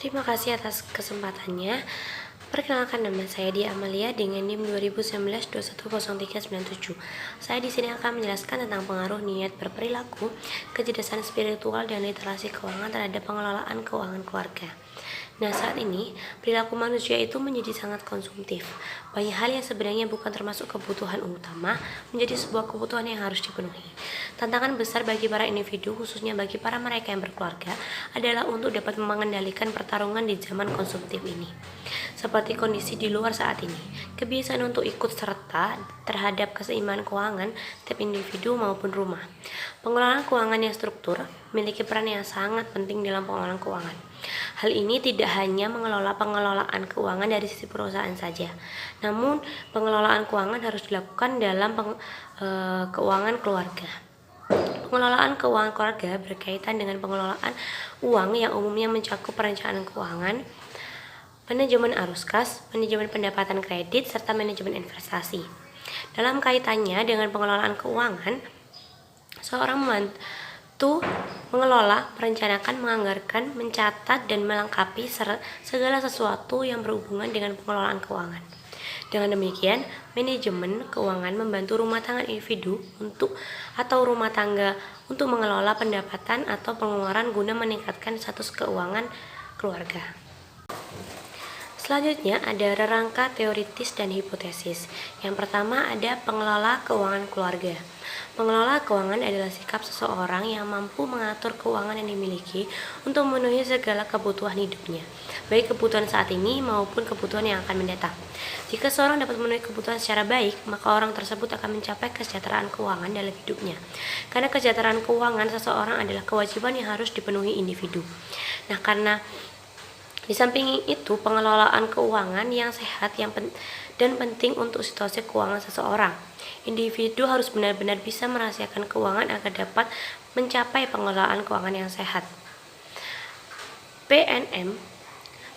Terima kasih atas kesempatannya. Perkenalkan, nama saya Dia Amalia dengan NIM 2019-210397. Saya di sini akan menjelaskan tentang pengaruh niat berperilaku, kecerdasan spiritual, dan literasi keuangan terhadap pengelolaan keuangan keluarga. Nah, saat ini perilaku manusia itu menjadi sangat konsumtif. Banyak hal yang sebenarnya bukan termasuk kebutuhan utama menjadi sebuah kebutuhan yang harus dipenuhi. Tantangan besar bagi para individu, khususnya bagi para mereka yang berkeluarga, adalah untuk dapat mengendalikan pertarungan di zaman konsumtif ini. Seperti kondisi di luar saat ini, kebiasaan untuk ikut serta terhadap keseimbangan keuangan tiap individu maupun rumah. Pengelolaan keuangan yang struktur memiliki peran yang sangat penting dalam pengelolaan keuangan. Hal ini tidak hanya mengelola pengelolaan keuangan dari sisi perusahaan saja, namun pengelolaan keuangan harus dilakukan dalam keuangan keluarga. Pengelolaan keuangan keluarga berkaitan dengan pengelolaan uang yang umumnya mencakup perencanaan keuangan, manajemen arus kas, manajemen pendapatan kredit, serta manajemen investasi. Dalam kaitannya dengan pengelolaan keuangan, seorang membantu mengelola, merencanakan, menganggarkan, mencatat, dan melengkapi segala sesuatu yang berhubungan dengan pengelolaan keuangan. Dengan demikian, manajemen keuangan membantu rumah tangga individu atau rumah tangga untuk mengelola pendapatan atau pengeluaran guna meningkatkan status keuangan keluarga. Selanjutnya ada rangka teoritis dan hipotesis. Yang pertama ada pengelola keuangan keluarga. Pengelola keuangan adalah sikap seseorang yang mampu mengatur keuangan yang dimiliki untuk memenuhi segala kebutuhan hidupnya, baik kebutuhan saat ini maupun kebutuhan yang akan mendatang. Jika seorang dapat memenuhi kebutuhan secara baik, maka orang tersebut akan mencapai kesejahteraan keuangan dalam hidupnya. Karena kesejahteraan keuangan seseorang adalah kewajiban yang harus dipenuhi individu. Nah, karena di samping itu, pengelolaan keuangan yang sehat dan penting untuk situasi keuangan seseorang. Individu harus benar-benar bisa merahasiakan keuangan agar dapat mencapai pengelolaan keuangan yang sehat. PNM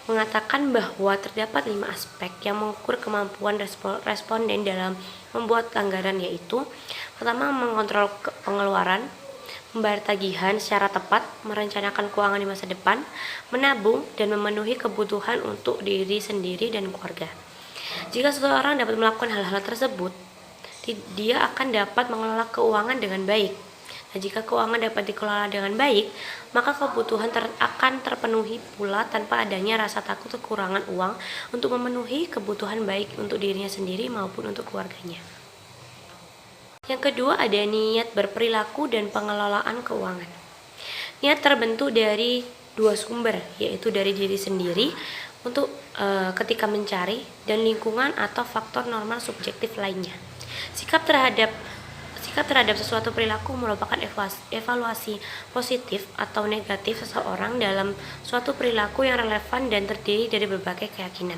mengatakan bahwa terdapat 5 aspek yang mengukur kemampuan responden dalam membuat anggaran, yaitu: pertama, mengontrol pengeluaran, membayar tagihan secara tepat, merencanakan keuangan di masa depan, menabung, dan memenuhi kebutuhan untuk diri sendiri dan keluarga. Jika seseorang dapat melakukan hal-hal tersebut, dia akan dapat mengelola keuangan dengan baik. Nah, jika keuangan dapat dikelola dengan baik, maka kebutuhan akan terpenuhi pula tanpa adanya rasa takut kekurangan uang untuk memenuhi kebutuhan baik untuk dirinya sendiri maupun untuk keluarganya. Yang kedua ada niat berperilaku dan pengelolaan keuangan. Niat terbentuk dari 2 sumber, yaitu dari diri sendiri untuk ketika mencari, dan lingkungan atau faktor normal subjektif lainnya. Sikap terhadap sesuatu perilaku merupakan evaluasi positif atau negatif seseorang dalam suatu perilaku yang relevan dan terdiri dari berbagai keyakinan.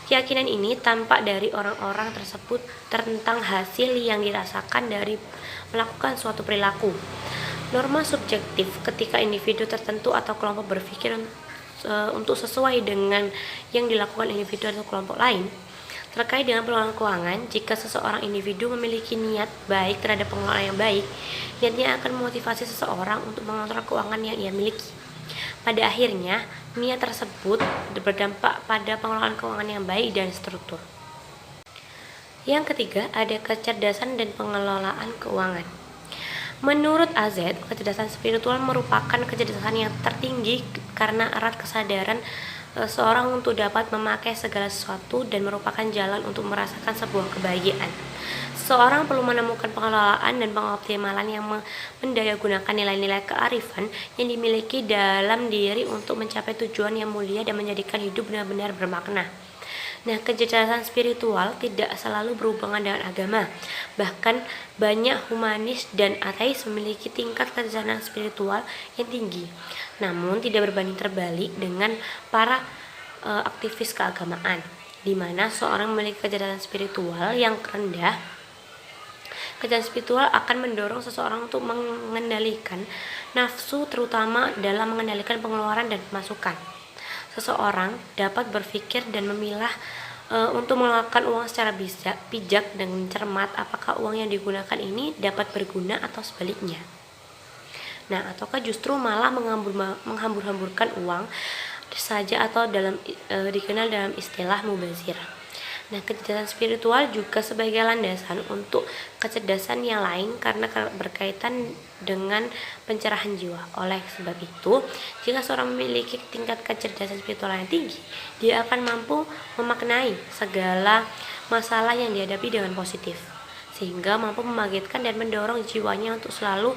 Keyakinan ini tampak dari orang-orang tersebut tentang hasil yang dirasakan dari melakukan suatu perilaku. Norma subjektif ketika individu tertentu atau kelompok berpikir untuk sesuai dengan yang dilakukan individu atau kelompok lain. Terkait dengan pengelolaan keuangan, jika seseorang individu memiliki niat baik terhadap pengelolaan yang baik, niatnya akan memotivasi seseorang untuk mengontrol keuangan yang ia miliki. Pada akhirnya, niat tersebut berdampak pada pengelolaan keuangan yang baik dan struktur. Yang ketiga, ada kecerdasan dan pengelolaan keuangan. Menurut AZ, kecerdasan spiritual merupakan kecerdasan yang tertinggi karena erat kesadaran seorang untuk dapat memakai segala sesuatu dan merupakan jalan untuk merasakan sebuah kebahagiaan. Seseorang perlu menemukan pengelolaan dan pengoptimalan yang mendayagunakan nilai-nilai kearifan yang dimiliki dalam diri untuk mencapai tujuan yang mulia dan menjadikan hidup benar-benar bermakna. Nah, kecerdasan spiritual tidak selalu berhubungan dengan agama. Bahkan banyak humanis dan ateis memiliki tingkat kecerdasan spiritual yang tinggi, namun tidak berbanding terbalik dengan para aktivis keagamaan, di mana seorang memiliki kecerdasan spiritual yang rendah. Kecerdasan spiritual akan mendorong seseorang untuk mengendalikan nafsu, terutama dalam mengendalikan pengeluaran dan pemasukan. Seseorang dapat berpikir dan memilah untuk mengeluarkan uang secara bijak dan cermat, apakah uang yang digunakan ini dapat berguna atau sebaliknya. Nah, ataukah justru malah menghambur-hamburkan uang saja atau dikenal dalam istilah mubazir. Nah, kecerdasan spiritual juga sebagai landasan untuk kecerdasan yang lain karena berkaitan dengan pencerahan jiwa. Oleh sebab itu, jika seorang memiliki tingkat kecerdasan spiritual yang tinggi, dia akan mampu memaknai segala masalah yang dihadapi dengan positif, sehingga mampu membangkitkan dan mendorong jiwanya untuk selalu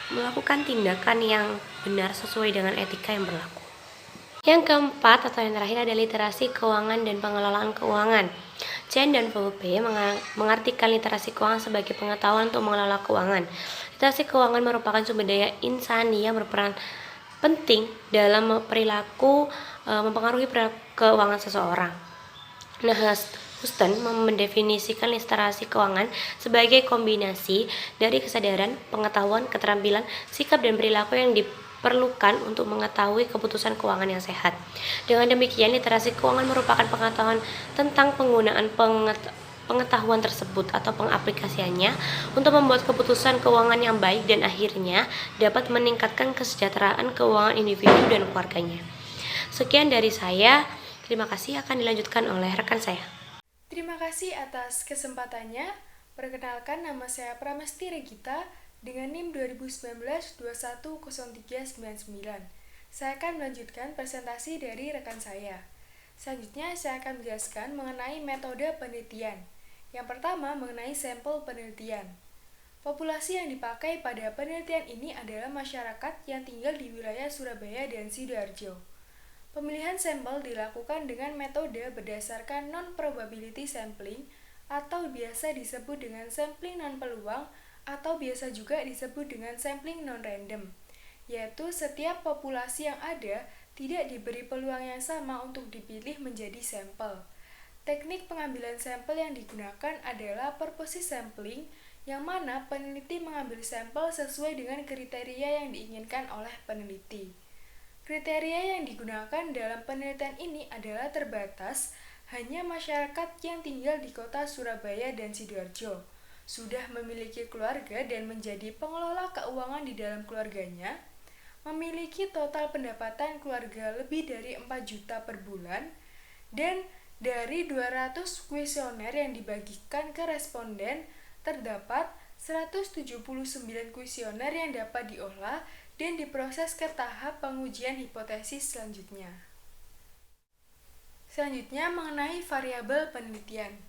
melakukan tindakan yang benar sesuai dengan etika yang berlaku. Yang keempat atau yang terakhir ada literasi keuangan dan pengelolaan keuangan. Chen dan VP mengartikan literasi keuangan sebagai pengetahuan untuk mengelola keuangan. Literasi keuangan merupakan sumber daya insani yang berperan penting dalam mempengaruhi perilaku keuangan seseorang. Nah, Houston mendefinisikan literasi keuangan sebagai kombinasi dari kesadaran, pengetahuan, keterampilan, sikap, dan perilaku yang diperlukan untuk mengetahui keputusan keuangan yang sehat. Dengan demikian, literasi keuangan merupakan pengetahuan tentang penggunaan pengetahuan tersebut atau pengaplikasiannya untuk membuat keputusan keuangan yang baik dan akhirnya dapat meningkatkan kesejahteraan keuangan individu dan keluarganya. Sekian dari saya. Terima kasih, akan dilanjutkan oleh rekan saya. Terima kasih atas kesempatannya. Perkenalkan, nama saya Pramesti Regita dengan NIM 2019-210399. Saya akan melanjutkan presentasi dari rekan saya. Selanjutnya, saya akan menjelaskan mengenai metode penelitian. Yang pertama, mengenai sampel penelitian. Populasi yang dipakai pada penelitian ini adalah masyarakat yang tinggal di wilayah Surabaya dan Sidoarjo. Pemilihan sampel dilakukan dengan metode berdasarkan non-probability sampling atau biasa disebut dengan sampling non-peluang atau biasa juga disebut dengan sampling non-random, yaitu setiap populasi yang ada tidak diberi peluang yang sama untuk dipilih menjadi sampel. Teknik pengambilan sampel yang digunakan adalah purposive sampling, yang mana peneliti mengambil sampel sesuai dengan kriteria yang diinginkan oleh peneliti. Kriteria yang digunakan dalam penelitian ini adalah terbatas, hanya masyarakat yang tinggal di kota Surabaya dan Sidoarjo, sudah memiliki keluarga dan menjadi pengelola keuangan di dalam keluarganya, memiliki total pendapatan keluarga lebih dari 4 juta per bulan, dan dari 200 kuesioner yang dibagikan ke responden, terdapat 179 kuesioner yang dapat diolah dan diproses ke tahap pengujian hipotesis selanjutnya. Selanjutnya mengenai variabel penelitian.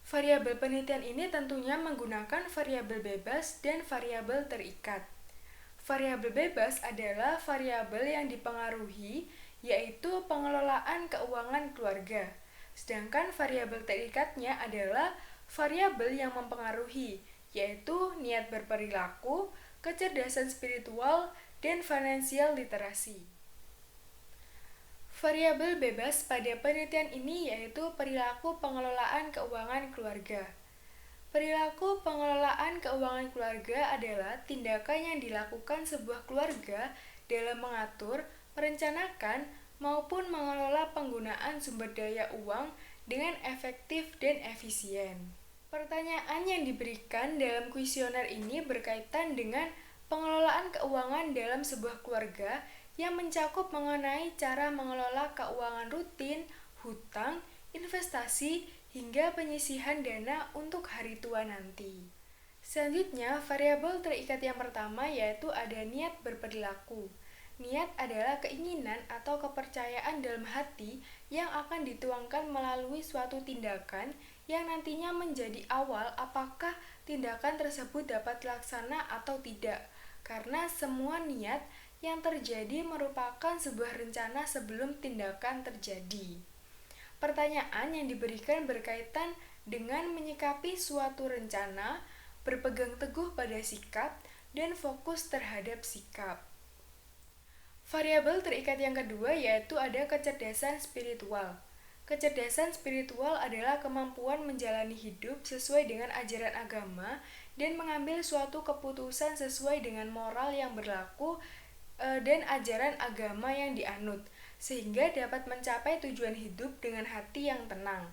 Variabel penelitian ini tentunya menggunakan variabel bebas dan variabel terikat. Variabel bebas adalah variabel yang dipengaruhi, yaitu pengelolaan keuangan keluarga. Sedangkan variabel terikatnya adalah variabel yang mempengaruhi, yaitu niat berperilaku, kecerdasan spiritual, dan financial literasi. Variabel bebas pada penelitian ini yaitu perilaku pengelolaan keuangan keluarga. Perilaku pengelolaan keuangan keluarga adalah tindakan yang dilakukan sebuah keluarga dalam mengatur, merencanakan, maupun mengelola penggunaan sumber daya uang dengan efektif dan efisien. Pertanyaan yang diberikan dalam kuesioner ini berkaitan dengan pengelolaan keuangan dalam sebuah keluarga yang mencakup mengenai cara mengelola keuangan rutin, hutang, investasi, hingga penyisihan dana untuk hari tua nanti. Selanjutnya, variabel terikat yang pertama yaitu ada niat berperilaku. Niat adalah keinginan atau kepercayaan dalam hati yang akan dituangkan melalui suatu tindakan yang nantinya menjadi awal apakah tindakan tersebut dapat dilaksana atau tidak, karena semua niat yang terjadi merupakan sebuah rencana sebelum tindakan terjadi. Pertanyaan yang diberikan berkaitan dengan menyikapi suatu rencana, berpegang teguh pada sikap, dan fokus terhadap sikap. Variabel terikat yang kedua yaitu ada kecerdasan spiritual. Kecerdasan spiritual adalah kemampuan menjalani hidup sesuai dengan ajaran agama dan mengambil suatu keputusan sesuai dengan moral yang berlaku dan ajaran agama yang dianut, sehingga dapat mencapai tujuan hidup dengan hati yang tenang.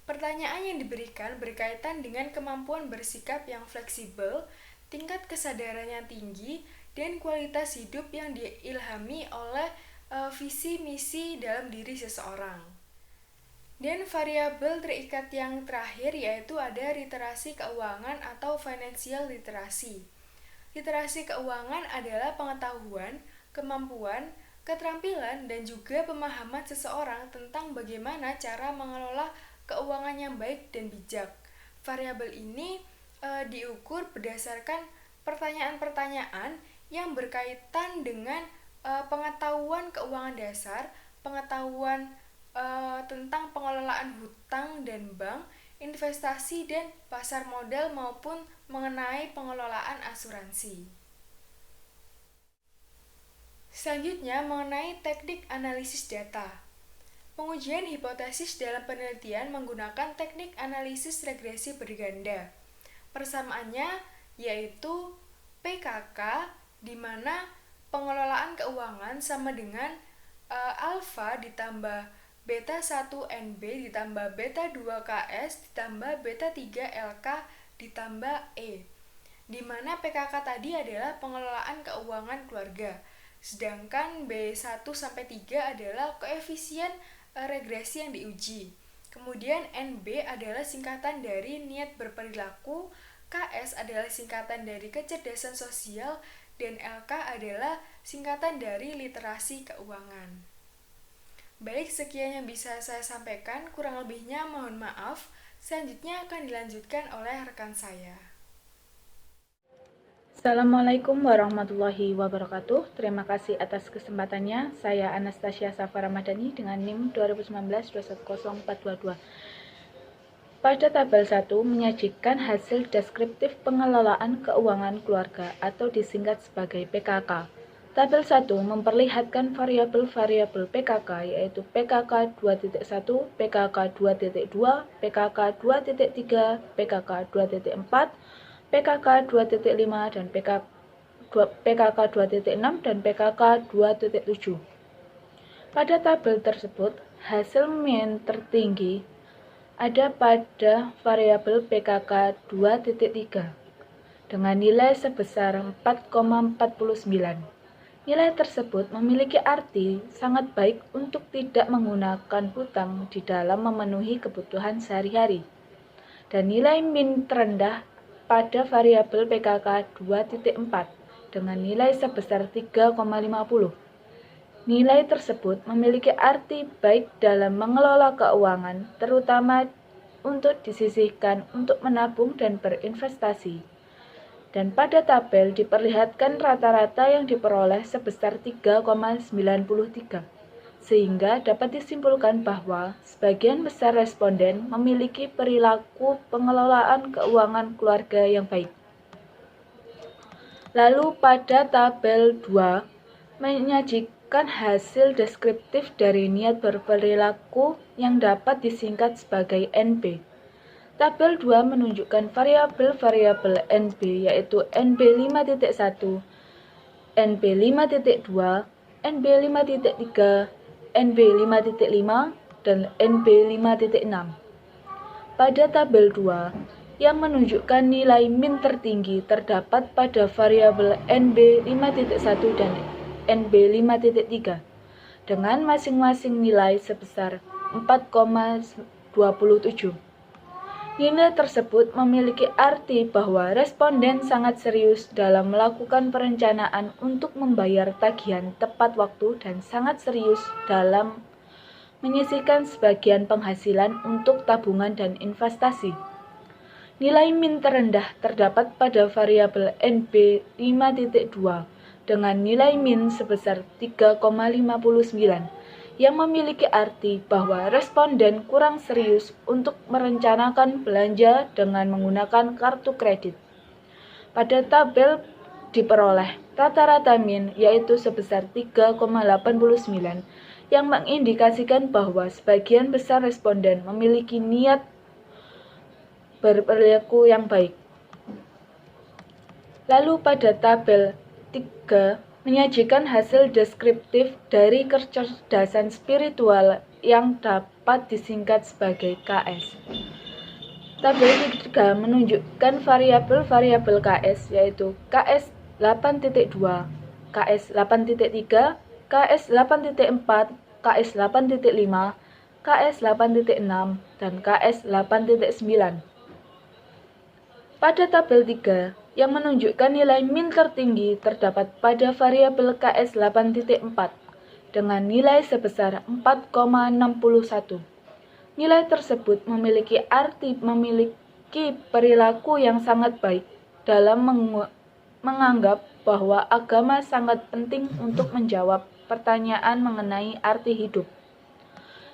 Pertanyaan yang diberikan berkaitan dengan kemampuan bersikap yang fleksibel, tingkat kesadaran yang tinggi, dan kualitas hidup yang diilhami oleh visi misi dalam diri seseorang. Dan variabel terikat yang terakhir yaitu ada literasi keuangan atau financial literacy. Literasi keuangan adalah pengetahuan, kemampuan, keterampilan, dan juga pemahaman seseorang tentang bagaimana cara mengelola keuangan yang baik dan bijak. Variabel ini diukur berdasarkan pertanyaan-pertanyaan yang berkaitan dengan pengetahuan keuangan dasar, pengetahuan tentang pengelolaan hutang dan bank, investasi dan pasar modal maupun mengenai pengelolaan asuransi. Selanjutnya mengenai teknik analisis data. Pengujian hipotesis dalam penelitian menggunakan teknik analisis regresi berganda. Persamaannya yaitu PKK di mana pengelolaan keuangan sama dengan alfa ditambah beta 1 NB ditambah beta 2 KS ditambah beta 3 LK ditambah E, di mana PKK tadi adalah pengelolaan keuangan keluarga, sedangkan B1 sampai 3 adalah koefisien regresi yang diuji. Kemudian NB adalah singkatan dari niat berperilaku, KS adalah singkatan dari kecerdasan sosial, dan LK adalah singkatan dari literasi keuangan. Baik, sekian yang bisa saya sampaikan, kurang lebihnya mohon maaf. Selanjutnya akan dilanjutkan oleh rekan saya. Assalamualaikum warahmatullahi wabarakatuh. Terima kasih atas kesempatannya. Saya Anastasia Safa Ramadhani dengan NIM 2019-210422. Pada tabel 1 menyajikan hasil deskriptif pengelolaan keuangan keluarga atau disingkat sebagai PKK. Tabel 1 memperlihatkan variabel-variabel PKK yaitu PKK 2.1, PKK 2.2, PKK 2.3, PKK 2.4, PKK 2.5 dan PKK 2.6 dan PKK 2.7. Pada tabel tersebut, hasil mean tertinggi ada pada variabel PKK 2.3 dengan nilai sebesar 4,49. Nilai tersebut memiliki arti sangat baik untuk tidak menggunakan hutang di dalam memenuhi kebutuhan sehari-hari. Dan nilai min terendah pada variabel PKK 2.4 dengan nilai sebesar 3,50. Nilai tersebut memiliki arti baik dalam mengelola keuangan, terutama untuk disisihkan untuk menabung dan berinvestasi. Dan pada tabel diperlihatkan rata-rata yang diperoleh sebesar 3,93, sehingga dapat disimpulkan bahwa sebagian besar responden memiliki perilaku pengelolaan keuangan keluarga yang baik. Lalu pada tabel 2 menyajikan hasil deskriptif dari niat berperilaku yang dapat disingkat sebagai NP. Tabel 2 menunjukkan variabel-variabel NB yaitu NB 5.1, NB 5.2, NB 5.3, NB 5.5, dan NB 5.6. Pada tabel 2 yang menunjukkan nilai min tertinggi terdapat pada variabel NB 5.1 dan NB 5.3 dengan masing-masing nilai sebesar 4,27. Nilai tersebut memiliki arti bahwa responden sangat serius dalam melakukan perencanaan untuk membayar tagihan tepat waktu dan sangat serius dalam menyisihkan sebagian penghasilan untuk tabungan dan investasi. Nilai min terendah terdapat pada variabel NB 5.2 dengan nilai min sebesar 3,59. Yang memiliki arti bahwa responden kurang serius untuk merencanakan belanja dengan menggunakan kartu kredit. Pada tabel diperoleh rata-rata min yaitu sebesar 3,89 yang mengindikasikan bahwa sebagian besar responden memiliki niat berperilaku yang baik. Lalu pada tabel 3 menyajikan hasil deskriptif dari kecerdasan spiritual yang dapat disingkat sebagai KS. Tabel 3 menunjukkan variabel-variabel KS yaitu KS 8.2, KS 8.3, KS 8.4, KS 8.5, KS 8.6, dan KS 8.9. Pada tabel 3, yang menunjukkan nilai min tertinggi terdapat pada variabel KS 8.4 dengan nilai sebesar 4,61. Nilai tersebut memiliki perilaku yang sangat baik dalam menganggap bahwa agama sangat penting untuk menjawab pertanyaan mengenai arti hidup.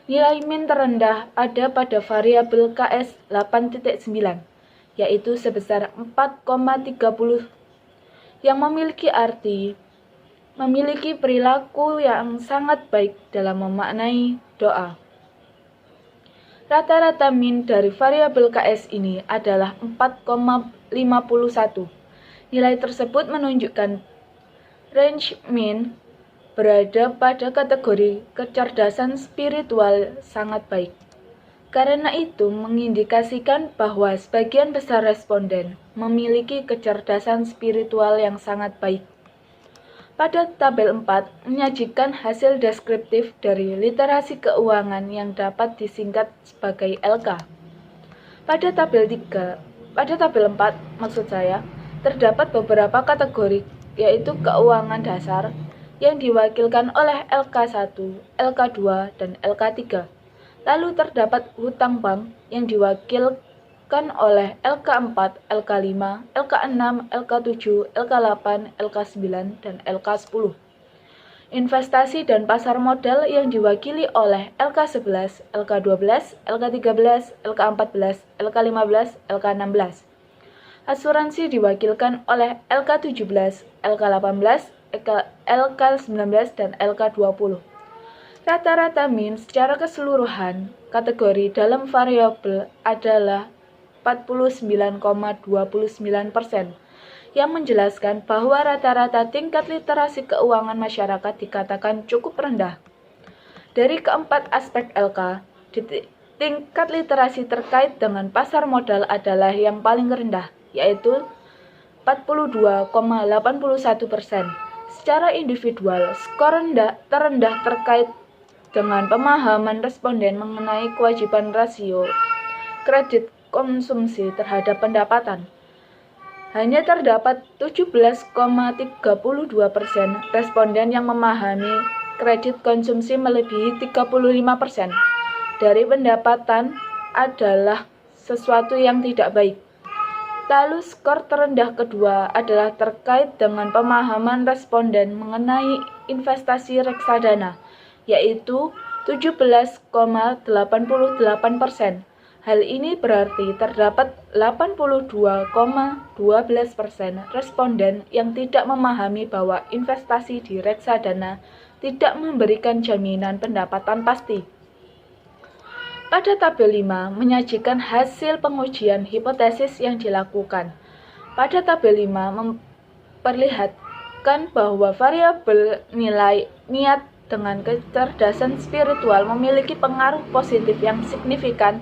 Nilai min terendah ada pada variabel KS 8.9, yaitu sebesar 4,30, yang memiliki perilaku yang sangat baik dalam memaknai doa. Rata-rata min dari variabel KS ini adalah 4,51. Nilai tersebut menunjukkan range min berada pada kategori kecerdasan spiritual sangat baik. Karena itu mengindikasikan bahwa sebagian besar responden memiliki kecerdasan spiritual yang sangat baik. Pada tabel 4 menyajikan hasil deskriptif dari literasi keuangan yang dapat disingkat sebagai LK. Pada tabel 4 terdapat beberapa kategori, yaitu keuangan dasar yang diwakilkan oleh LK1, LK2, dan LK3. Lalu terdapat hutang bank yang diwakilkan oleh LK4, LK5, LK6, LK7, LK8, LK9, dan LK10. Investasi dan pasar modal yang diwakili oleh LK11, LK12, LK13, LK14, LK15, LK16. Asuransi diwakilkan oleh LK17, LK18, LK19, dan LK20. Rata-rata min secara keseluruhan kategori dalam variabel adalah 49,29%, yang menjelaskan bahwa rata-rata tingkat literasi keuangan masyarakat dikatakan cukup rendah. Dari keempat aspek LK, tingkat literasi terkait dengan pasar modal adalah yang paling rendah, yaitu 42,81%. Secara individual, skor terendah terkait dengan pemahaman responden mengenai kewajiban rasio kredit konsumsi terhadap pendapatan. Hanya terdapat 17,32% responden yang memahami kredit konsumsi melebihi 35% dari pendapatan adalah sesuatu yang tidak baik. Lalu skor terendah kedua adalah terkait dengan pemahaman responden mengenai investasi reksadana, yaitu 17,88%. Hal ini berarti terdapat 82,12% responden yang tidak memahami bahwa investasi di reksadana tidak memberikan jaminan pendapatan pasti. Pada tabel 5 menyajikan hasil pengujian hipotesis yang dilakukan. Pada tabel 5 memperlihatkan bahwa variabel nilai niat dengan kecerdasan spiritual memiliki pengaruh positif yang signifikan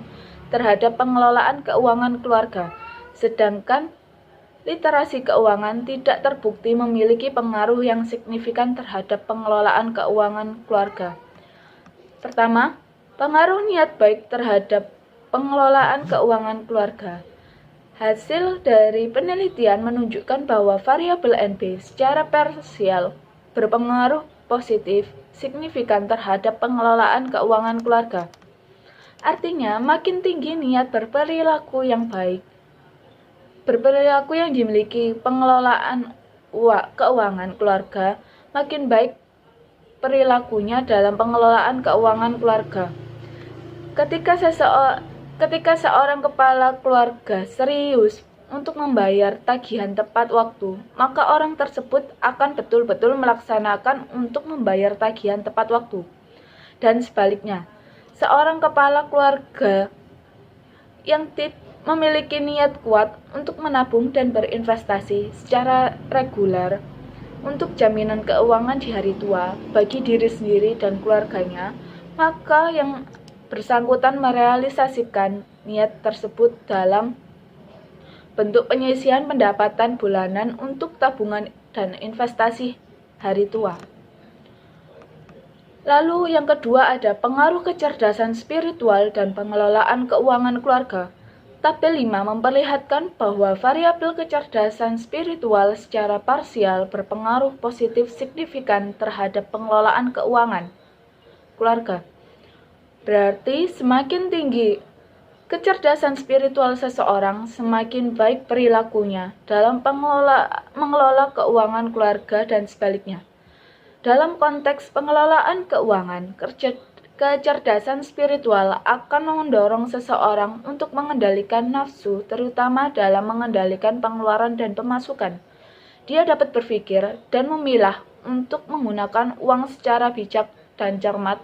terhadap pengelolaan keuangan keluarga, sedangkan literasi keuangan tidak terbukti memiliki pengaruh yang signifikan terhadap pengelolaan keuangan keluarga. Pertama, pengaruh niat baik terhadap pengelolaan keuangan keluarga. Hasil dari penelitian menunjukkan bahwa variabel NB secara parsial berpengaruh positif signifikan terhadap pengelolaan keuangan keluarga. Artinya, makin tinggi niat berperilaku yang dimiliki pengelolaan keuangan keluarga, makin baik perilakunya dalam pengelolaan keuangan keluarga. Ketika seorang kepala keluarga serius untuk membayar tagihan tepat waktu, maka orang tersebut akan betul-betul melaksanakan untuk membayar tagihan tepat waktu. Dan sebaliknya, seorang kepala keluarga yang memiliki niat kuat untuk menabung dan berinvestasi secara reguler untuk jaminan keuangan di hari tua bagi diri sendiri dan keluarganya, maka yang bersangkutan merealisasikan niat tersebut dalam bentuk penyisihan pendapatan bulanan untuk tabungan dan investasi hari tua. Lalu yang kedua ada pengaruh kecerdasan spiritual dan pengelolaan keuangan keluarga. Tabel 5 memperlihatkan bahwa variabel kecerdasan spiritual secara parsial berpengaruh positif signifikan terhadap pengelolaan keuangan keluarga. Berarti semakin tinggi kecerdasan spiritual seseorang, semakin baik perilakunya dalam mengelola keuangan keluarga dan sebaliknya. Dalam konteks pengelolaan keuangan, kecerdasan spiritual akan mendorong seseorang untuk mengendalikan nafsu, terutama dalam mengendalikan pengeluaran dan pemasukan. Dia dapat berpikir dan memilah untuk menggunakan uang secara bijak dan cermat,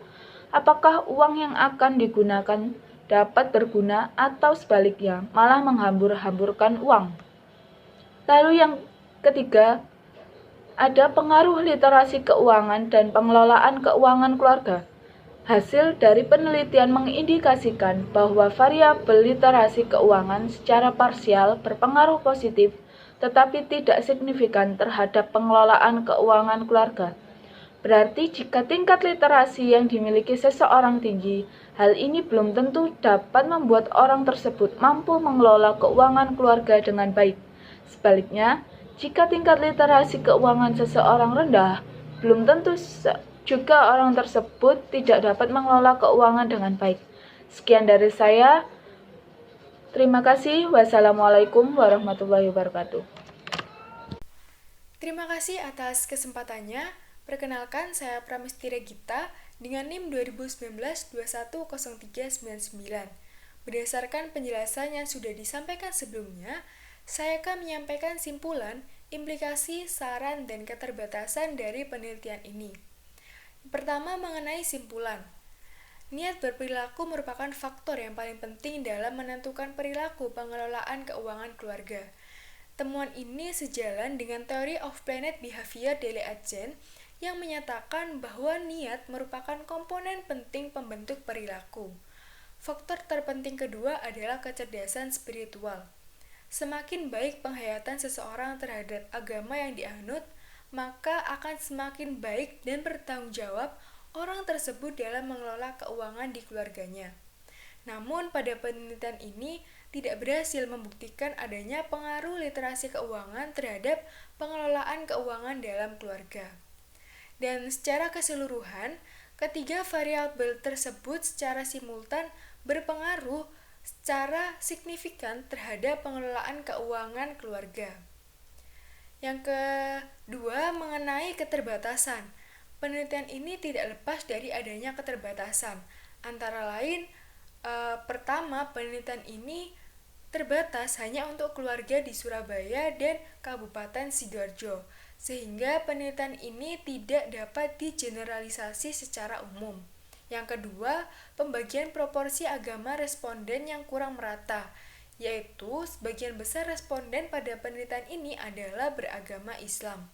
apakah uang yang akan digunakan dapat berguna atau sebaliknya malah menghambur-hamburkan uang. Lalu yang ketiga, ada pengaruh literasi keuangan dan pengelolaan keuangan keluarga. Hasil dari penelitian mengindikasikan bahwa variabel literasi keuangan secara parsial berpengaruh positif, tetapi tidak signifikan terhadap pengelolaan keuangan keluarga. Berarti jika tingkat literasi yang dimiliki seseorang tinggi, hal ini belum tentu dapat membuat orang tersebut mampu mengelola keuangan keluarga dengan baik. Sebaliknya, jika tingkat literasi keuangan seseorang rendah, belum tentu juga orang tersebut tidak dapat mengelola keuangan dengan baik. Sekian dari saya. Terima kasih. Wassalamualaikum warahmatullahi wabarakatuh. Terima kasih atas kesempatannya. Perkenalkan, saya Pramisti Regita dengan NIM 2019-210399. Berdasarkan penjelasan yang sudah disampaikan sebelumnya, saya akan menyampaikan simpulan, implikasi, saran, dan keterbatasan dari penelitian ini. Pertama, mengenai simpulan. Niat berperilaku merupakan faktor yang paling penting dalam menentukan perilaku pengelolaan keuangan keluarga. Temuan ini sejalan dengan Theory of Planned Behavior Daily Agent yang menyatakan bahwa niat merupakan komponen penting pembentuk perilaku. Faktor terpenting kedua adalah kecerdasan spiritual. Semakin baik penghayatan seseorang terhadap agama yang dianut, maka akan semakin baik dan bertanggung jawab orang tersebut dalam mengelola keuangan di keluarganya. Namun pada penelitian ini tidak berhasil membuktikan adanya pengaruh literasi keuangan terhadap pengelolaan keuangan dalam keluarga. Dan secara keseluruhan, ketiga variabel tersebut secara simultan berpengaruh secara signifikan terhadap pengelolaan keuangan keluarga. Yang kedua, mengenai keterbatasan. Penelitian ini tidak lepas dari adanya keterbatasan. Antara lain, pertama, penelitian ini terbatas hanya untuk keluarga di Surabaya dan Kabupaten Sidoarjo, sehingga penelitian ini tidak dapat digeneralisasi secara umum. Yang kedua, pembagian proporsi agama responden yang kurang merata, yaitu sebagian besar responden pada penelitian ini adalah beragama Islam.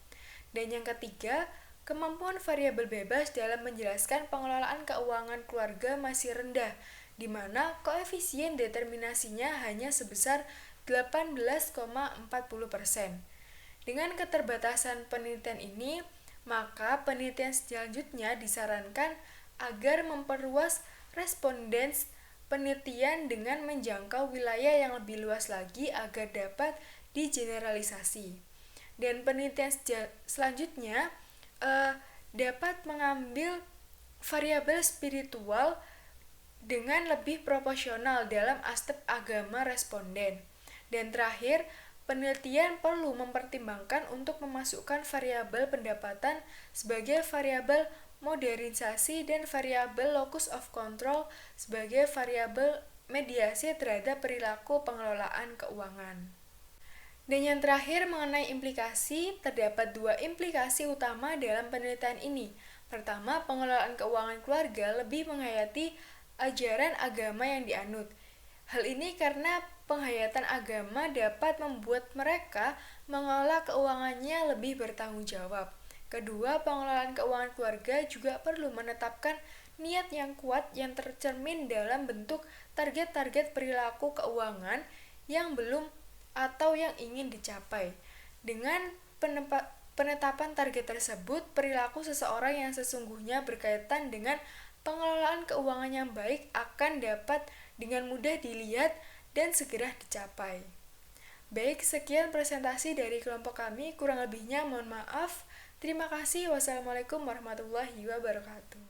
Dan yang ketiga, kemampuan variabel bebas dalam menjelaskan pengelolaan keuangan keluarga masih rendah, di mana koefisien determinasinya hanya sebesar 18,40%. Dengan keterbatasan penelitian ini, maka penelitian selanjutnya disarankan agar memperluas respondens penelitian dengan menjangkau wilayah yang lebih luas lagi agar dapat digeneralisasi. Dan penelitian selanjutnya dapat mengambil variabel spiritual dengan lebih proporsional dalam aspek agama responden. Dan terakhir, penelitian perlu mempertimbangkan untuk memasukkan variabel pendapatan sebagai variabel modernisasi dan variabel locus of control sebagai variabel mediasi terhadap perilaku pengelolaan keuangan. Dan yang terakhir mengenai implikasi, terdapat dua implikasi utama dalam penelitian ini. Pertama, pengelolaan keuangan keluarga lebih menghayati ajaran agama yang dianut. Hal ini karena penghayatan agama dapat membuat mereka mengelola keuangannya lebih bertanggung jawab. Kedua, pengelolaan keuangan keluarga juga perlu menetapkan niat yang kuat yang tercermin dalam bentuk target-target perilaku keuangan yang belum atau yang ingin dicapai. Dengan penetapan target tersebut, perilaku seseorang yang sesungguhnya berkaitan dengan pengelolaan keuangan yang baik akan dapat dengan mudah dilihat dan segera dicapai. Baik, sekian presentasi dari kelompok kami. Kurang lebihnya mohon maaf. Terima kasih. Wassalamualaikum warahmatullahi wabarakatuh.